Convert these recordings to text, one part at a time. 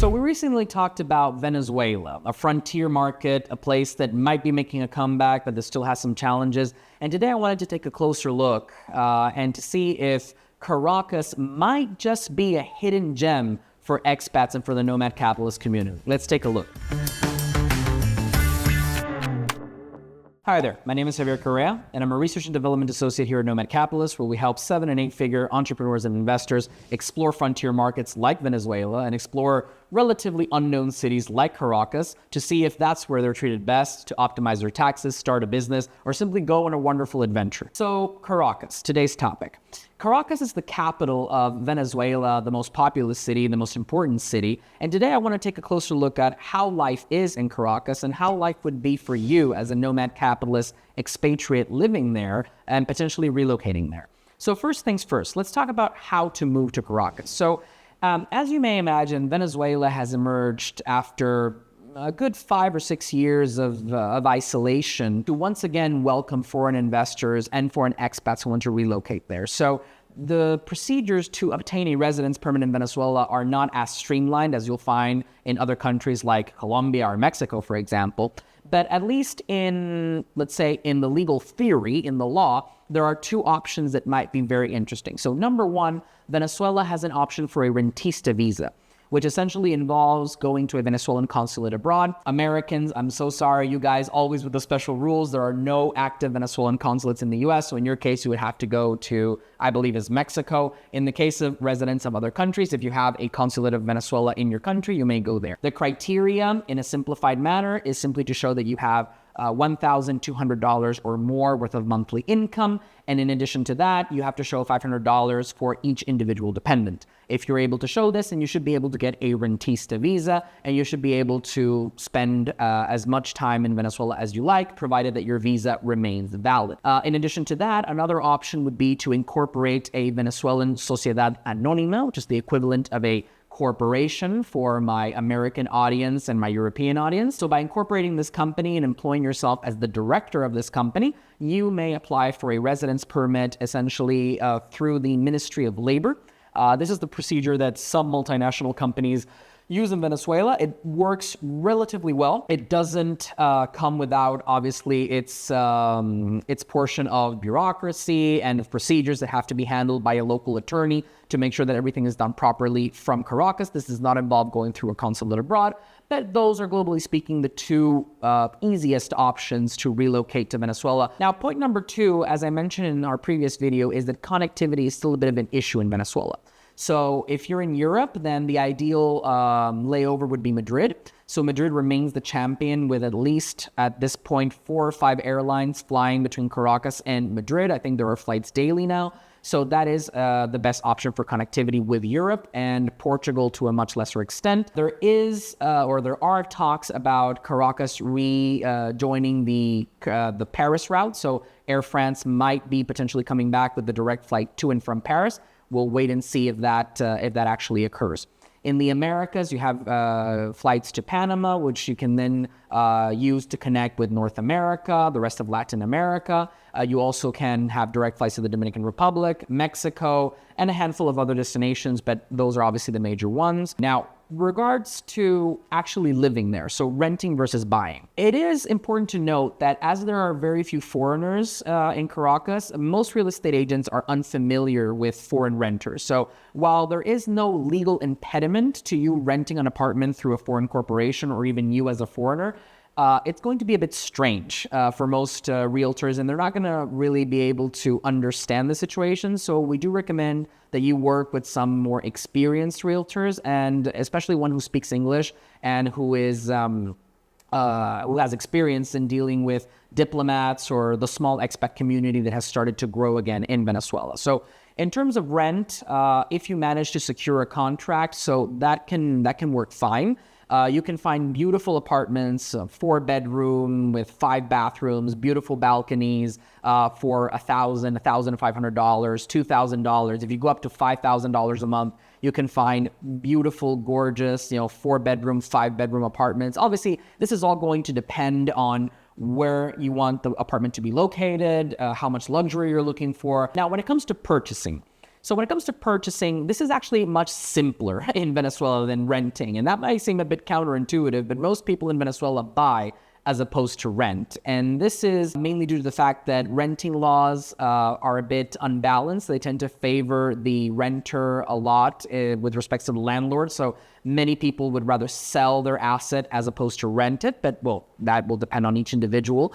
So we recently talked about Venezuela, a frontier market, a place that might be making a comeback, but that still has some challenges. And today I wanted to take a closer look and to see if Caracas might just be a hidden gem for expats and for the Nomad Capitalist community. Let's take a look. Hi there, my name is Javier Correa, and I'm a Research and Development Associate here at Nomad Capitalist, where we help 7- and 8-figure entrepreneurs and investors explore frontier markets like Venezuela and explore relatively unknown cities like Caracas to see if that's where they're treated best, to optimize their taxes, start a business, or simply go on a wonderful adventure. So Caracas, today's topic. Caracas is the capital of Venezuela, the most populous city, the most important city. And today I want to take a closer look at how life is in Caracas and how life would be for you as a nomad capitalist expatriate living there and potentially relocating there. So first things first, let's talk about how to move to Caracas. So as you may imagine, Venezuela has emerged after a good 5 or 6 years of isolation to once again welcome foreign investors and foreign expats who want to relocate there. So the procedures to obtain a residence permit in Venezuela are not as streamlined as you'll find in other countries like Colombia or Mexico, for example. But at least in, let's say, in the legal theory, in the law, there are 2 options that might be very interesting. So number 1, Venezuela has an option for a rentista visa, which essentially involves going to a Venezuelan consulate abroad. Americans, I'm so sorry, you guys, always with the special rules. There are no active Venezuelan consulates in the US, so in your case, you would have to go to, I believe, is Mexico. In the case of residents of other countries, if you have a consulate of Venezuela in your country, you may go there. The criteria, in a simplified manner, is simply to show that you have $1,200 or more worth of monthly income. And in addition to that, you have to show $500 for each individual dependent. If you're able to show this, then you should be able to get a rentista visa, and you should be able to spend as much time in Venezuela as you like, provided that your visa remains valid. In addition to that, another option would be to incorporate a Venezuelan Sociedad Anónima, which is the equivalent of a corporation for my American audience and my European audience. So by incorporating this company and employing yourself as the director of this company, you may apply for a residence permit essentially through the Ministry of Labor. This is the procedure that some multinational companies use in Venezuela. It works relatively well. It doesn't come without, obviously, its portion of bureaucracy and of procedures that have to be handled by a local attorney to make sure that everything is done properly from Caracas. This does not involve going through a consulate abroad, but those are, globally speaking, the 2 easiest options to relocate to Venezuela. Now, point number 2, as I mentioned in our previous video, is that connectivity is still a bit of an issue in Venezuela. So if you're in Europe, then the ideal layover would be Madrid. So Madrid remains the champion with at least, at this point, 4 or 5 airlines flying between Caracas and Madrid. I think there are flights daily now. So that is the best option for connectivity with Europe and Portugal to a much lesser extent. There are talks about Caracas joining the Paris route. So Air France might be potentially coming back with the direct flight to and from Paris. We'll wait and see if that actually occurs. In the Americas, you have flights to Panama, which you can then use to connect with North America, the rest of Latin America. You also can have direct flights to the Dominican Republic, Mexico, and a handful of other destinations, but those are obviously the major ones. Now, regards to actually living there, so renting versus buying, it is important to note that as there are very few foreigners in Caracas, most real estate agents are unfamiliar with foreign renters. So while there is no legal impediment to you renting an apartment through a foreign corporation or even you as a foreigner, it's going to be a bit strange for most realtors, and they're not going to really be able to understand the situation. So we do recommend that you work with some more experienced realtors, and especially one who speaks English and who has experience in dealing with diplomats or the small expat community that has started to grow again in Venezuela. So in terms of rent, if you manage to secure a contract, so that can work fine. You can find beautiful apartments, 4-bedroom with 5 bathrooms, beautiful balconies for $1,000, $1,500, $2,000. If you go up to $5,000 a month, you can find beautiful, gorgeous, 4-bedroom, 5-bedroom apartments. Obviously, this is all going to depend on where you want the apartment to be located, how much luxury you're looking for. Now, when it comes to purchasing, So when it comes to purchasing, this is actually much simpler in Venezuela than renting. And that might seem a bit counterintuitive, but most people in Venezuela buy as opposed to rent. And this is mainly due to the fact that renting laws are a bit unbalanced. They tend to favor the renter a lot with respect to the landlord. So many people would rather sell their asset as opposed to rent it, but well, that will depend on each individual.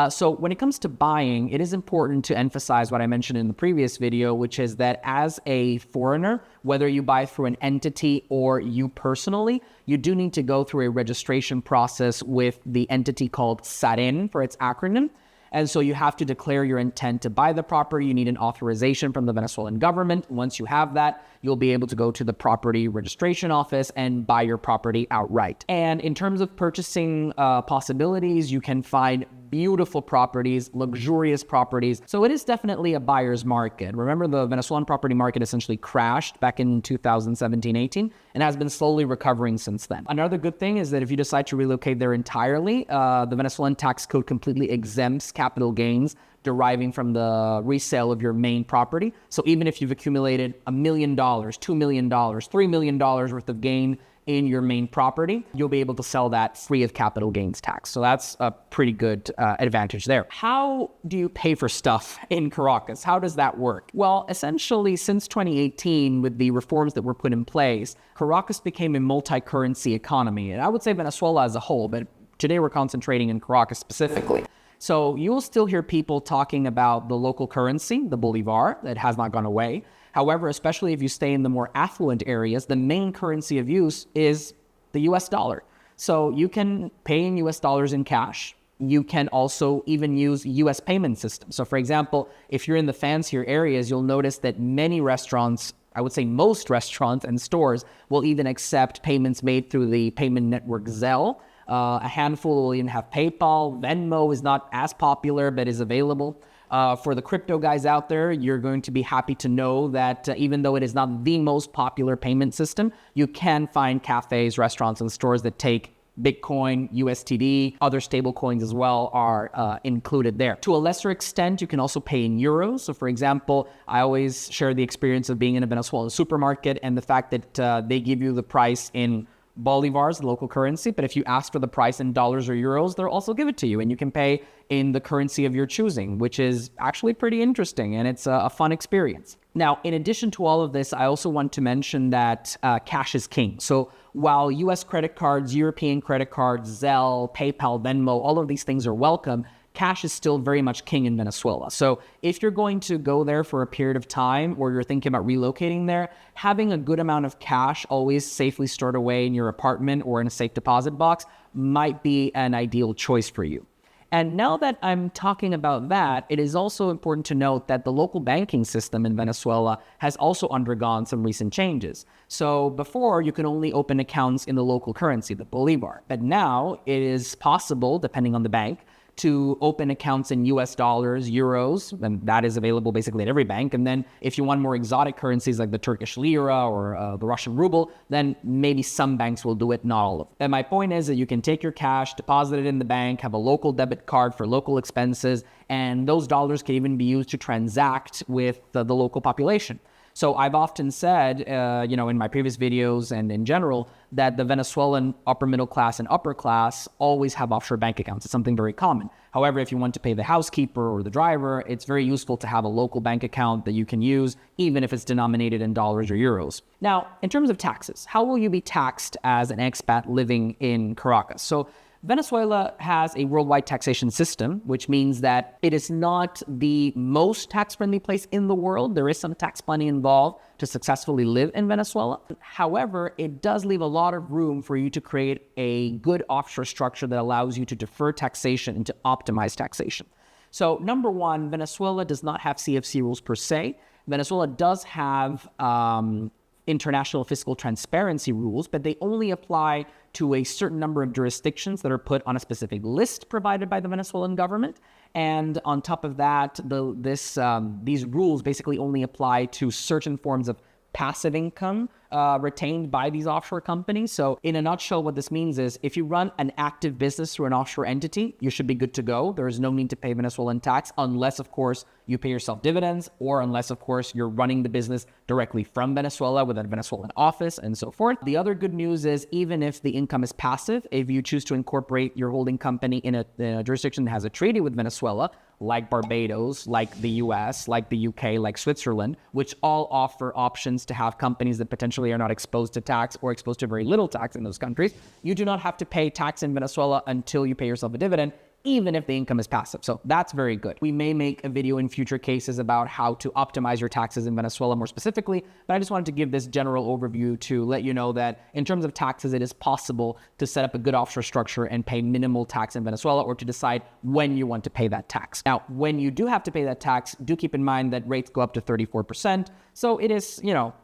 So when it comes to buying, it is important to emphasize what I mentioned in the previous video, which is that as a foreigner, whether you buy through an entity or you personally, you do need to go through a registration process with the entity called SAREN for its acronym. And so you have to declare your intent to buy the property. You need an authorization from the Venezuelan government. Once you have that, you'll be able to go to the property registration office and buy your property outright. And in terms of purchasing possibilities, you can find beautiful properties, luxurious properties. So it is definitely a buyer's market. Remember, the Venezuelan property market essentially crashed back in 2017-18 and has been slowly recovering since then. Another good thing is that if you decide to relocate there entirely, the Venezuelan tax code completely exempts capital gains deriving from the resale of your main property. So even if you've accumulated $1 million, $2 million, $3 million worth of gain in your main property, you'll be able to sell that free of capital gains tax. So that's a pretty good advantage there. How do you pay for stuff in Caracas? How does that work? Well, essentially, since 2018, with the reforms that were put in place, Caracas became a multi-currency economy. And I would say Venezuela as a whole, but today we're concentrating in Caracas specifically. So you will still hear people talking about the local currency, the bolivar, that has not gone away. However, especially if you stay in the more affluent areas, the main currency of use is the US dollar. So you can pay in US dollars in cash. You can also even use US payment systems. So for example, if you're in the fancier areas, you'll notice that many restaurants, I would say most restaurants and stores, will even accept payments made through the payment network Zelle. A handful will even have PayPal. Venmo is not as popular, but is available. For the crypto guys out there, you're going to be happy to know that even though it is not the most popular payment system, you can find cafes, restaurants, and stores that take Bitcoin, USTD, other stable coins as well are included there. To a lesser extent, you can also pay in euros. So for example, I always share the experience of being in a Venezuelan supermarket and the fact that they give you the price in bolivars, the local currency, but if you ask for the price in dollars or euros, they'll also give it to you, and you can pay in the currency of your choosing, which is actually pretty interesting, and it's a fun experience. Now, in addition to all of this, I also want to mention that cash is king. So while US credit cards, European credit cards, Zelle, PayPal, Venmo, all of these things are welcome, cash is still very much king in Venezuela. So if you're going to go there for a period of time or you're thinking about relocating there, having a good amount of cash always safely stored away in your apartment or in a safe deposit box might be an ideal choice for you. And now that I'm talking about that, it is also important to note that the local banking system in Venezuela has also undergone some recent changes. So before, you could only open accounts in the local currency, the bolivar. But now it is possible, depending on the bank, to open accounts in US dollars, euros, and that is available basically at every bank. And then if you want more exotic currencies like the Turkish lira or the Russian ruble, then maybe some banks will do it, not all of them. And my point is that you can take your cash, deposit it in the bank, have a local debit card for local expenses, and those dollars can even be used to transact with the local population. So I've often said, in my previous videos and in general, that the Venezuelan upper middle class and upper class always have offshore bank accounts. It's something very common. However, if you want to pay the housekeeper or the driver, it's very useful to have a local bank account that you can use, even if it's denominated in dollars or euros. Now, in terms of taxes, how will you be taxed as an expat living in Caracas? So Venezuela has a worldwide taxation system, which means that it is not the most tax-friendly place in the world. There is some tax planning involved to successfully live in Venezuela. However, it does leave a lot of room for you to create a good offshore structure that allows you to defer taxation and to optimize taxation. So number one, Venezuela does not have CFC rules per se. Venezuela does have international fiscal transparency rules, but they only apply to a certain number of jurisdictions that are put on a specific list provided by the Venezuelan government. And on top of that, these rules basically only apply to certain forms of passive income retained by these offshore companies. So in a nutshell, what this means is if you run an active business through an offshore entity, you should be good to go. There is no need to pay Venezuelan tax unless, of course, you pay yourself dividends, or unless, of course, you're running the business directly from Venezuela with a Venezuelan office and so forth. The other good news is even if the income is passive, if you choose to incorporate your holding company in a jurisdiction that has a treaty with Venezuela, like Barbados, like the US, like the UK, like Switzerland, which all offer options to have companies that potentially are not exposed to tax or exposed to very little tax in those countries, you do not have to pay tax in Venezuela until you pay yourself a dividend, even if the income is passive. So that's very good. We may make a video in future cases about how to optimize your taxes in Venezuela more specifically, but I just wanted to give this general overview to let you know that in terms of taxes, it is possible to set up a good offshore structure and pay minimal tax in Venezuela, or to decide when you want to pay that tax. Now, when you do have to pay that tax, do keep in mind that rates go up to 34%. So it is,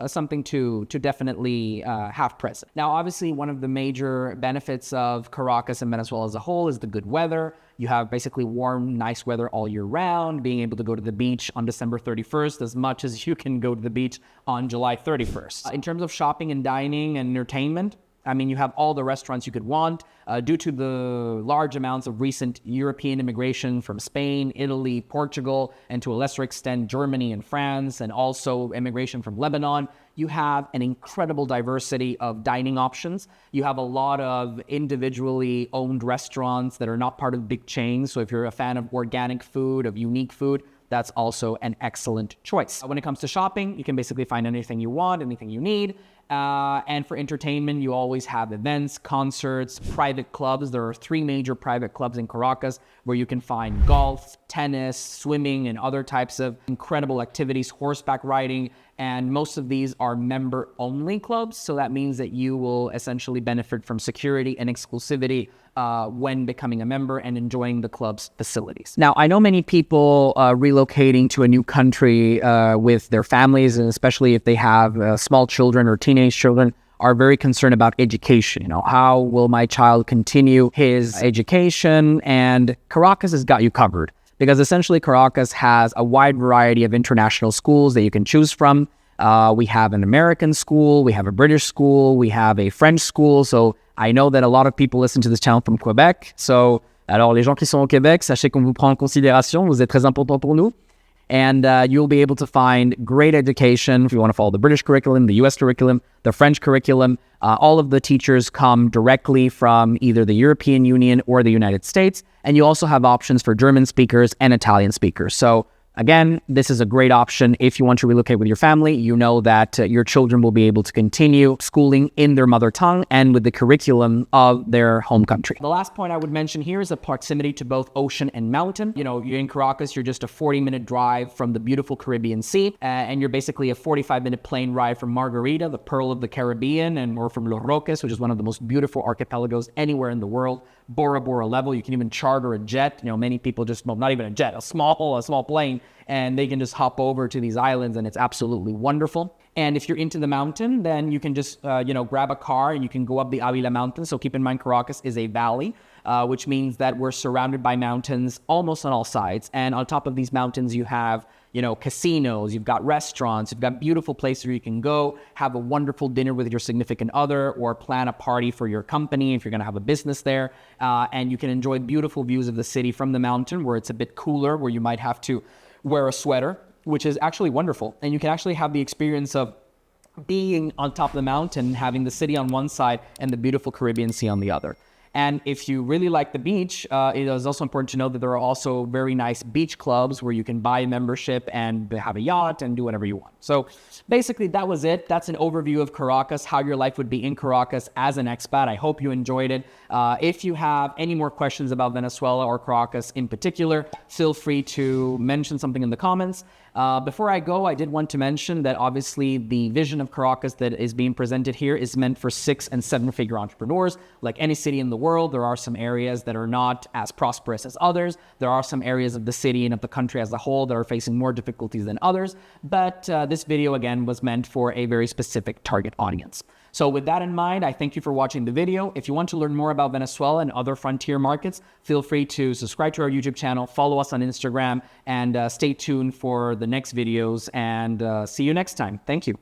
something to definitely have present. Now, obviously, one of the major benefits of Caracas and Venezuela as a whole is the good weather. You have basically warm, nice weather all year round, being able to go to the beach on December 31st as much as you can go to the beach on July 31st. In terms of shopping and dining and entertainment, I mean, you have all the restaurants you could want. Due to the large amounts of recent European immigration from Spain, Italy, Portugal, and to a lesser extent, Germany and France, and also immigration from Lebanon, you have an incredible diversity of dining options. You have a lot of individually owned restaurants that are not part of big chains. So if you're a fan of organic food, of unique food, that's also an excellent choice. When it comes to shopping, you can basically find anything you want, anything you need. And for entertainment, you always have events, concerts, private clubs. There are 3 major private clubs in Caracas where you can find golf, tennis, swimming, and other types of incredible activities, horseback riding. And most of these are member-only clubs. So that means that you will essentially benefit from security and exclusivity when becoming a member and enjoying the club's facilities. Now, I know many people relocating to a new country with their families, and especially if they have small children or teenage children, are very concerned about education. How will my child continue his education? And Caracas has got you covered, because essentially Caracas has a wide variety of international schools that you can choose from. We have an American school, we have a British school, we have a French school. So I know that a lot of people listen to this channel from Quebec. So, alors les gens qui sont au Québec, sachez qu'on vous prend en considération, vous êtes très important pour nous. And you'll be able to find great education if you want to follow the British curriculum, the US curriculum, the French curriculum. All of the teachers come directly from either the European Union or the United States. And you also have options for German speakers and Italian speakers. So again, this is a great option. If you want to relocate with your family, you know that your children will be able to continue schooling in their mother tongue and with the curriculum of their home country. The last point I would mention here is the proximity to both ocean and mountain. You're in Caracas, you're just a 40-minute drive from the beautiful Caribbean Sea, and you're basically a 45-minute plane ride from Margarita, the pearl of the Caribbean, or from Los Roques, which is one of the most beautiful archipelagos anywhere in the world. Bora Bora level. You can even charter a jet. Many people just, well, not even a jet, a small plane, and they can just hop over to these islands, and it's absolutely wonderful. And if you're into the mountain, then you can just, grab a car and you can go up the Avila Mountain. So keep in mind, Caracas is a valley, which means that we're surrounded by mountains almost on all sides. And on top of these mountains, you have casinos, you've got restaurants, you've got beautiful places where you can go, have a wonderful dinner with your significant other, or plan a party for your company if you're going to have a business there. And you can enjoy beautiful views of the city from the mountain, where it's a bit cooler, where you might have to wear a sweater, which is actually wonderful. And you can actually have the experience of being on top of the mountain, having the city on one side and the beautiful Caribbean Sea on the other. And if you really like the beach, it is also important to know that there are also very nice beach clubs where you can buy a membership and have a yacht and do whatever you want. So basically that was it. That's an overview of Caracas, how your life would be in Caracas as an expat. I hope you enjoyed it. If you have any more questions about Venezuela or Caracas in particular, feel free to mention something in the comments. Before I go, I did want to mention that obviously the vision of Caracas that is being presented here is meant for 6- and 7-figure entrepreneurs. Like any city in the world, there are some areas that are not as prosperous as others. There are some areas of the city and of the country as a whole that are facing more difficulties than others. But this video, again, was meant for a very specific target audience. So with that in mind, I thank you for watching the video. If you want to learn more about Venezuela and other frontier markets, feel free to subscribe to our YouTube channel, follow us on Instagram, and stay tuned for the next videos, and see you next time. Thank you.